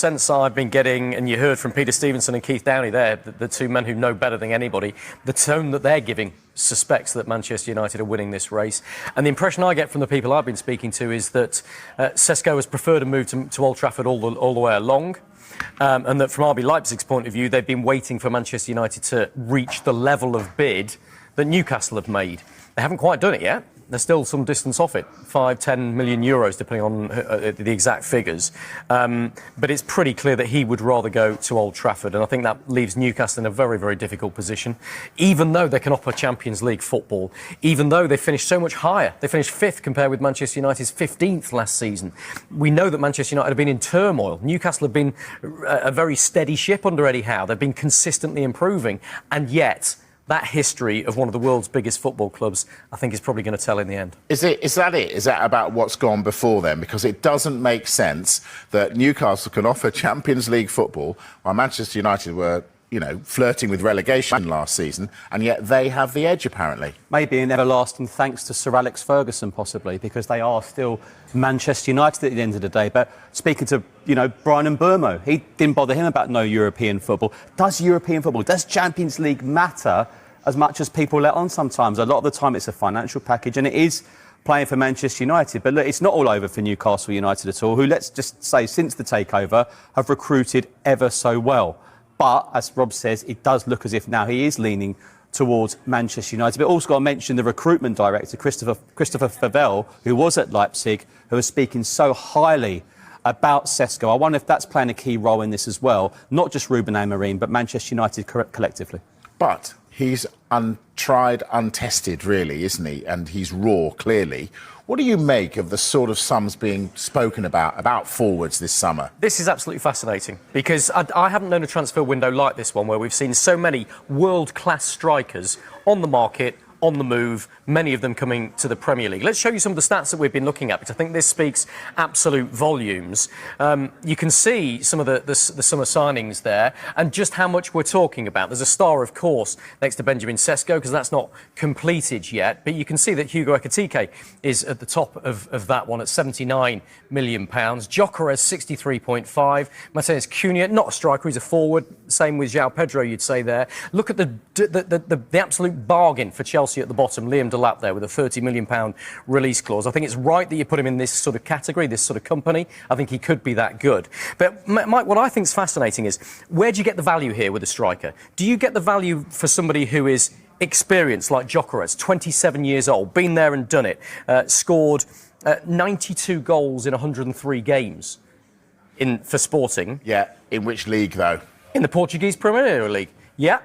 sense I've been getting, and you heard from Peter Stevenson and Keith Downey there, the two men who know better than anybody, the tone that they're giving suspects that Manchester United are winning this race. And the impression I get from the people I've been speaking to is that Sesko has preferred a move to Old Trafford all the way along. And that from RB Leipzig's point of view, they've been waiting for Manchester United to reach the level of bid that Newcastle have made. They haven't quite done it yet. They're still some distance off it, 5-10 million euros, depending on the exact figures. But it's pretty clear that he would rather go to Old Trafford, and I think that leaves Newcastle in a very, very difficult position. Even though they can offer Champions League football, even though they finished so much higher, they finished 5th compared with Manchester United's 15th last season. We know that Manchester United have been in turmoil. Newcastle have been a very steady ship under Eddie Howe. They've been consistently improving, and yet that history of one of the world's biggest football clubs, I think, is probably going to tell in the end. Is that it? Is that about what's gone before then? Because it doesn't make sense that Newcastle can offer Champions League football while Manchester United were, flirting with relegation last season, and yet they have the edge, apparently. Maybe an everlasting thanks to Sir Alex Ferguson, possibly, because they are still Manchester United at the end of the day. But speaking to, Brian Mbeumo, he didn't bother him about no European football. Does Champions League matter as much as people let on sometimes? A lot of the time it's a financial package, and it is playing for Manchester United. But look, it's not all over for Newcastle United at all, who, let's just say, since the takeover, have recruited ever so well. But, as Rob says, it does look as if now he is leaning towards Manchester United. But also got to mention the recruitment director, Christopher Favell, who was at Leipzig, who was speaking so highly about Sesko. I wonder if that's playing a key role in this as well. Not just Ruben Amorim, but Manchester United collectively. But he's untried, untested, really, isn't he? And he's raw, clearly. What do you make of the sort of sums being spoken about forwards this summer? This is absolutely fascinating, because I haven't known a transfer window like this one, where we've seen so many world-class strikers on the market, on the move, many of them coming to the Premier League. Let's show you some of the stats that we've been looking at, because I think this speaks absolute volumes. You can see some of the summer signings there and just how much we're talking about. There's a star, of course, next to Benjamin Sesko, because that's not completed yet. But you can see that Hugo Ekitike is at the top of that one at £79 million. Gyökeres, 63.5. Matheus Cunha, not a striker, he's a forward. Same with João Pedro, you'd say there. Look at the absolute bargain for Chelsea at the bottom, Liam Delap there with a £30 million release clause. I think it's right that you put him in this sort of category, this sort of company. I think he could be that good. But, Mike, what I think is fascinating is, where do you get the value here with a striker? Do you get the value for somebody who is experienced, like Gyökeres, 27 years old, been there and done it, scored 92 goals in 103 games for Sporting? Yeah, in which league, though? In the Portuguese Premier League, yeah.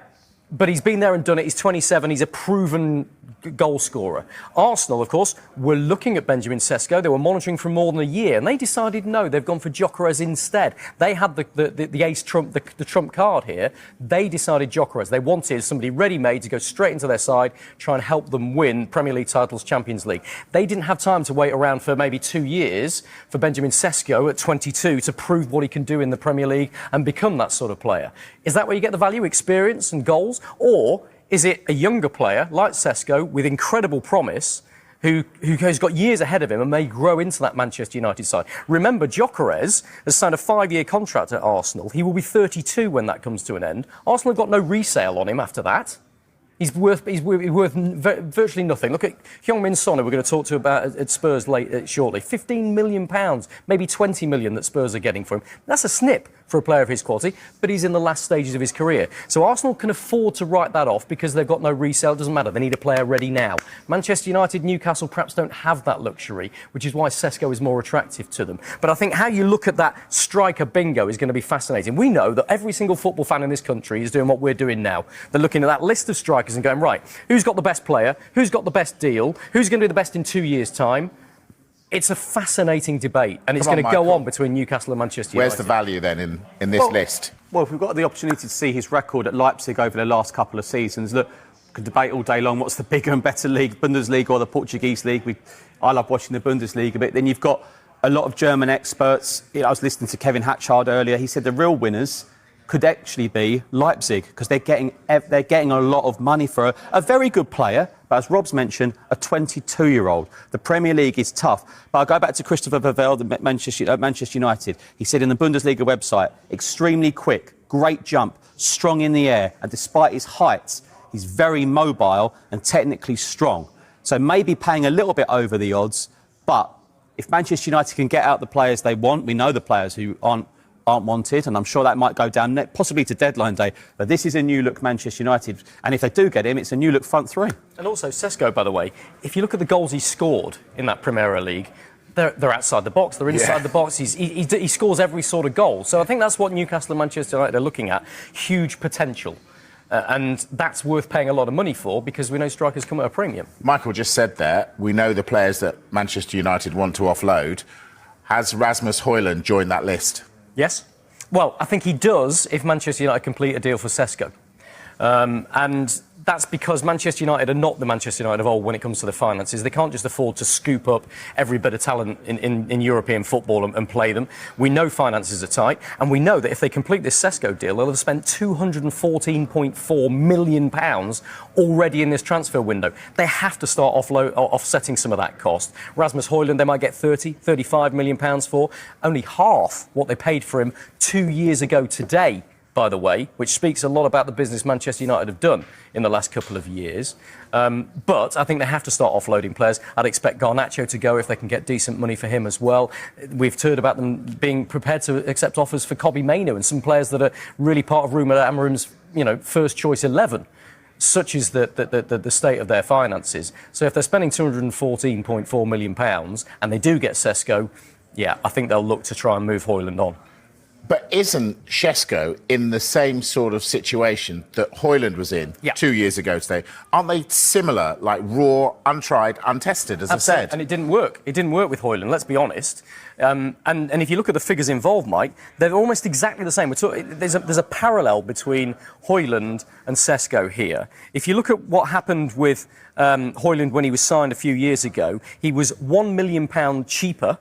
But he's been there and done it. He's 27. He's a proven goal scorer. Arsenal, of course, were looking at Benjamin Sesko. They were monitoring for more than a year, and they decided no. They've gone for Gyökeres instead. They had the ace trump, the trump card here. They decided Gyökeres. They wanted somebody ready-made to go straight into their side, try and help them win Premier League titles, Champions League. They didn't have time to wait around for maybe 2 years for Benjamin Sesko at 22 to prove what he can do in the Premier League and become that sort of player. Is that where you get the value, experience and goals? Or is it a younger player like Sesko with incredible promise who has got years ahead of him and may grow into that Manchester United side? Remember, Gyökeres has signed a 5-year contract at Arsenal. He will be 32 when that comes to an end. Arsenal have got no resale on him after that. He's worth virtually nothing. Look at Heung-min Son, who we're going to talk to about at Spurs shortly. £15 million, maybe £20 million that Spurs are getting for him. That's a snip for a player of his quality, but he's in the last stages of his career. So Arsenal can afford to write that off because they've got no resale. It doesn't matter. They need a player ready now. Manchester United, Newcastle perhaps don't have that luxury, which is why Sesko is more attractive to them. But I think how you look at that striker bingo is going to be fascinating. We know that every single football fan in this country is doing what we're doing now. They're looking at that list of strikers and going, right, who's got the best player? Who's got the best deal? Who's going to be the best in 2 years' time? It's a fascinating debate, and it's going to go on between Newcastle and Manchester United. Where's the value then in this list? Well, if we've got the opportunity to see his record at Leipzig over the last couple of seasons, look, we could debate all day long what's the bigger and better league, Bundesliga or the Portuguese league. I love watching the Bundesliga a bit. Then you've got a lot of German experts. I was listening to Kevin Hatchard earlier. He said the real winners could actually be Leipzig, because they're getting a lot of money for a very good player, but as Rob's mentioned, a 22-year-old. The Premier League is tough. But I'll go back to Christopher Vavell, the Manchester United. He said in the Bundesliga website, extremely quick, great jump, strong in the air, and despite his height, he's very mobile and technically strong. So maybe paying a little bit over the odds, but if Manchester United can get out the players they want, we know the players who aren't wanted, and I'm sure that might go down possibly to deadline day. But this is a new-look Manchester United, and if they do get him, it's a new-look front three. And also, Sesko, by the way, if you look at the goals he scored in that Premier League, they're outside the box, they're inside the box. He scores every sort of goal. So I think that's what Newcastle and Manchester United are looking at, huge potential. And that's worth paying a lot of money for, because we know strikers come at a premium. Michael just said there, we know the players that Manchester United want to offload. Has Rasmus Højlund joined that list? Yes. Well, I think he does if Manchester United complete a deal for Sesko. And that's because Manchester United are not the Manchester United of old when it comes to the finances. They can't just afford to scoop up every bit of talent in European football and play them. We know finances are tight, and we know that if they complete this Sesko deal, they'll have spent £214.4 million already in this transfer window. They have to start offsetting some of that cost. Rasmus Højlund, they might get £35 million for, only half what they paid for him 2 years ago today, by the way, which speaks a lot about the business Manchester United have done in the last couple of years. But I think they have to start offloading players. I'd expect Garnacho to go if they can get decent money for him as well. We've heard about them being prepared to accept offers for Kobbie Mainoo and some players that are really part of Ruben Amorim's, first choice 11. Such is the state of their finances. So if they're spending £214.4 million and they do get Sesko, I think they'll look to try and move Højlund on. But isn't Sesko in the same sort of situation that Hojlund was in 2 years ago today? Aren't they similar, like raw, untried, untested, as I said? And it didn't work. It didn't work with Hojlund, let's be honest. And if you look at the figures involved, Mike, they're almost exactly the same. There's a parallel between Hojlund and Sesko here. If you look at what happened with Hojlund when he was signed a few years ago, he was £1 million cheaper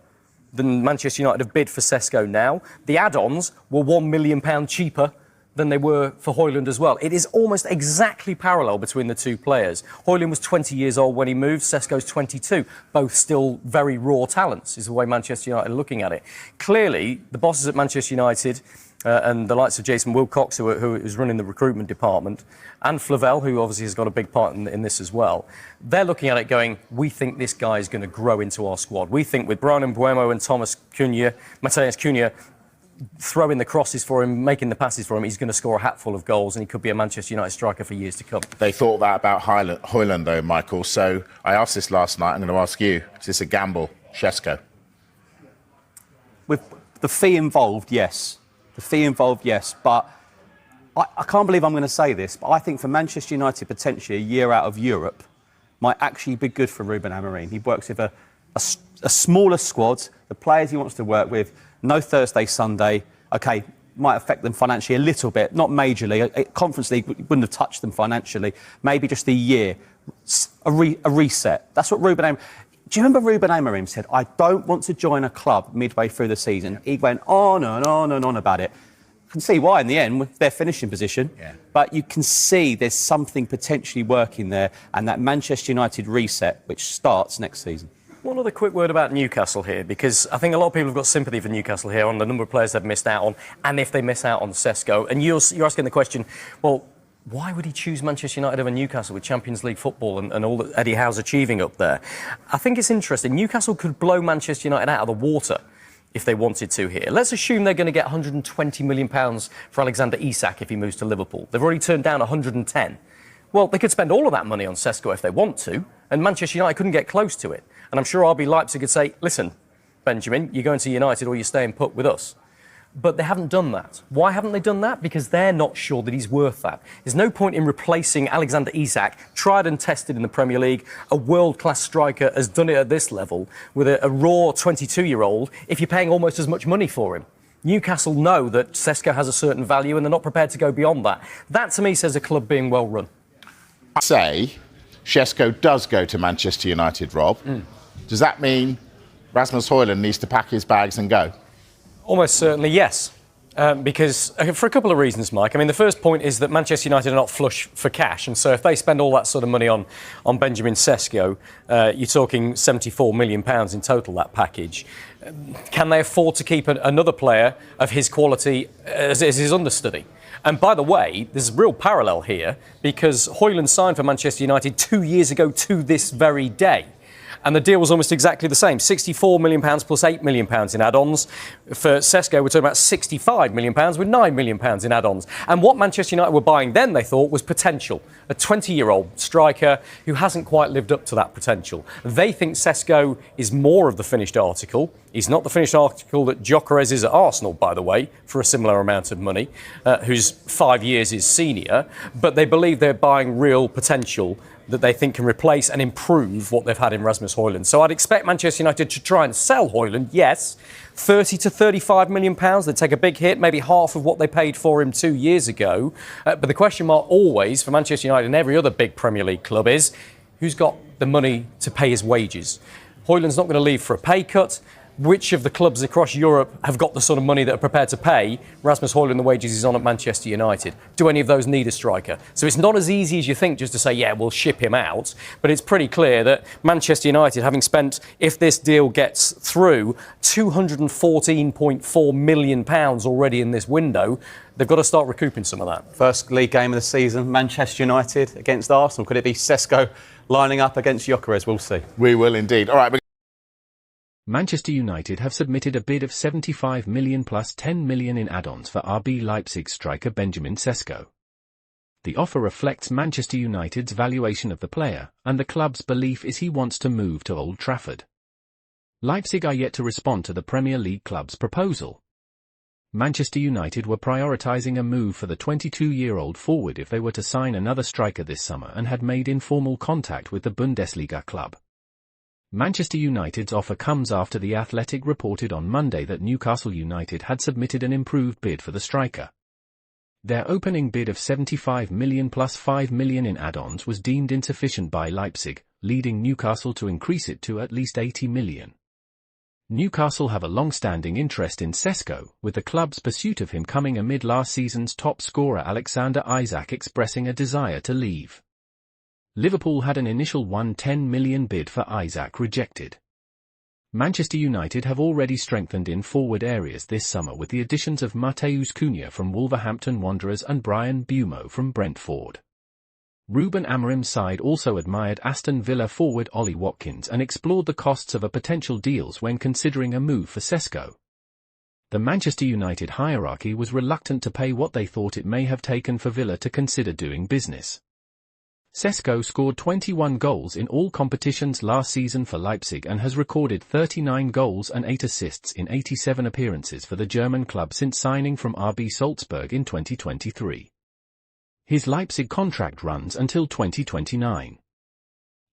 than Manchester United have bid for Sesko now. The add-ons were £1 million cheaper than they were for Højlund as well. It is almost exactly parallel between the two players. Højlund was 20 years old when he moved, Sesko's 22. Both still very raw talents, is the way Manchester United are looking at it. Clearly, the bosses at Manchester United and the likes of Jason Wilcox, who is running the recruitment department, and Flavel, who obviously has got a big part in this as well, they're looking at it going, we think this guy is going to grow into our squad. We think with Brian Mbeumo and Matheus Cunha throwing the crosses for him, making the passes for him, he's going to score a hatful of goals and he could be a Manchester United striker for years to come. They thought that about Højlund, though, Michael. So I asked this last night. I'm going to ask you, is this a gamble, Sesko? With the fee involved, yes. The fee involved, yes. But I can't believe I'm going to say this, but I think for Manchester United, potentially a year out of Europe might actually be good for Ruben Amorim. He works with a smaller squad, the players he wants to work with, no Thursday, Sunday. OK, might affect them financially a little bit, not majorly. Conference League wouldn't have touched them financially. Maybe just a year, a reset. That's what Ruben Amorim... Do you remember Ruben Amorim said, I don't want to join a club midway through the season? He went on and on and on about it. I can see why in the end, with their finishing position. Yeah. But you can see there's something potentially working there, and that Manchester United reset, which starts next season. One other quick word about Newcastle here, because I think a lot of people have got sympathy for Newcastle here on the number of players they've missed out on, and if they miss out on Sesko. And you're asking the question, well, why would he choose Manchester United over Newcastle with Champions League football and all that Eddie Howe's achieving up there? I think it's interesting. Newcastle could blow Manchester United out of the water if they wanted to here. Let's assume they're going to get £120 million for Alexander Isak if he moves to Liverpool. They've already turned down 110. Well, they could spend all of that money on Sesko if they want to, and Manchester United couldn't get close to it. And I'm sure RB Leipzig could say, listen, Benjamin, you're going to United or you're staying put with us. But they haven't done that. Why haven't they done that? Because they're not sure that he's worth that. There's no point in replacing Alexander Isak, tried and tested in the Premier League, a world-class striker has done it at this level, with a raw 22-year-old, if you're paying almost as much money for him. Newcastle know that Sesko has a certain value and they're not prepared to go beyond that. That, to me, says a club being well run. I say Sesko does go to Manchester United, Rob. Does that mean Rasmus Højlund needs to pack his bags and go? Almost certainly, yes. Because for a couple of reasons, Mike. I mean, the first point is that Manchester United are not flush for cash, and so if they spend all that sort of money on Benjamin Sesko, you're talking £74 million in total, that package. Can they afford to keep another player of his quality as his understudy? And by the way, there's a real parallel here, because Højlund signed for Manchester United 2 years ago to this very day. And the deal was almost exactly the same, £64 million plus £8 million in add-ons. For Sesko, we're talking about £65 million with £9 million in add-ons. And what Manchester United were buying then, they thought, was potential. A 20-year-old striker who hasn't quite lived up to that potential. They think Sesko is more of the finished article. He's not the finished article that Gyökeres is at Arsenal, by the way, for a similar amount of money, who's 5 years his senior. But they believe they're buying real potential that they think can replace and improve what they've had in Rasmus Højlund. So I'd expect Manchester United to try and sell Højlund, yes, £30 to £35 million. They'd take a big hit, maybe half of what they paid for him 2 years ago. But the question mark always for Manchester United and every other big Premier League club is, who's got the money to pay his wages? Højlund's not going to leave for a pay cut. Which of the clubs across Europe have got the sort of money that are prepared to pay Rasmus Højlund the wages he's on at Manchester United? Do any of those need a striker? So it's not as easy as you think just to say, yeah, we'll ship him out. But it's pretty clear that Manchester United, having spent, if this deal gets through, £214.4 million already in this window, they've got to start recouping some of that. First league game of the season, Manchester United against Arsenal. Could it be Sesko lining up against Gyökeres? We'll see. We will indeed. All right. Manchester United have submitted a bid of £75 million plus £10 million in add-ons for RB Leipzig striker Benjamin Sesko. The offer reflects Manchester United's valuation of the player, and the club's belief is he wants to move to Old Trafford. Leipzig are yet to respond to the Premier League club's proposal. Manchester United were prioritising a move for the 22-year-old forward if they were to sign another striker this summer and had made informal contact with the Bundesliga club. Manchester United's offer comes after The Athletic reported on Monday that Newcastle United had submitted an improved bid for the striker. Their opening bid of £75 million plus £5 million in add-ons was deemed insufficient by Leipzig, leading Newcastle to increase it to at least £80 million. Newcastle have a long-standing interest in Sesko, with the club's pursuit of him coming amid last season's top scorer Alexander Isak expressing a desire to leave. Liverpool had an initial £110 million bid for Isak rejected. Manchester United have already strengthened in forward areas this summer with the additions of Matheus Cunha from Wolverhampton Wanderers and Brian Buemo from Brentford. Ruben Amorim's side also admired Aston Villa forward Ollie Watkins and explored the costs of a potential deals when considering a move for Sesko. The Manchester United hierarchy was reluctant to pay what they thought it may have taken for Villa to consider doing business. Sesko scored 21 goals in all competitions last season for Leipzig and has recorded 39 goals and 8 assists in 87 appearances for the German club since signing from RB Salzburg in 2023. His Leipzig contract runs until 2029.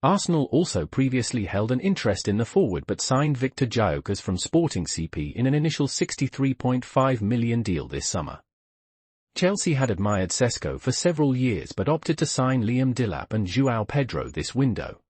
Arsenal also previously held an interest in the forward but signed Victor Gyökeres from Sporting CP in an initial £63.5 million deal this summer. Chelsea had admired Sesko for several years but opted to sign Liam Delap and João Pedro this window.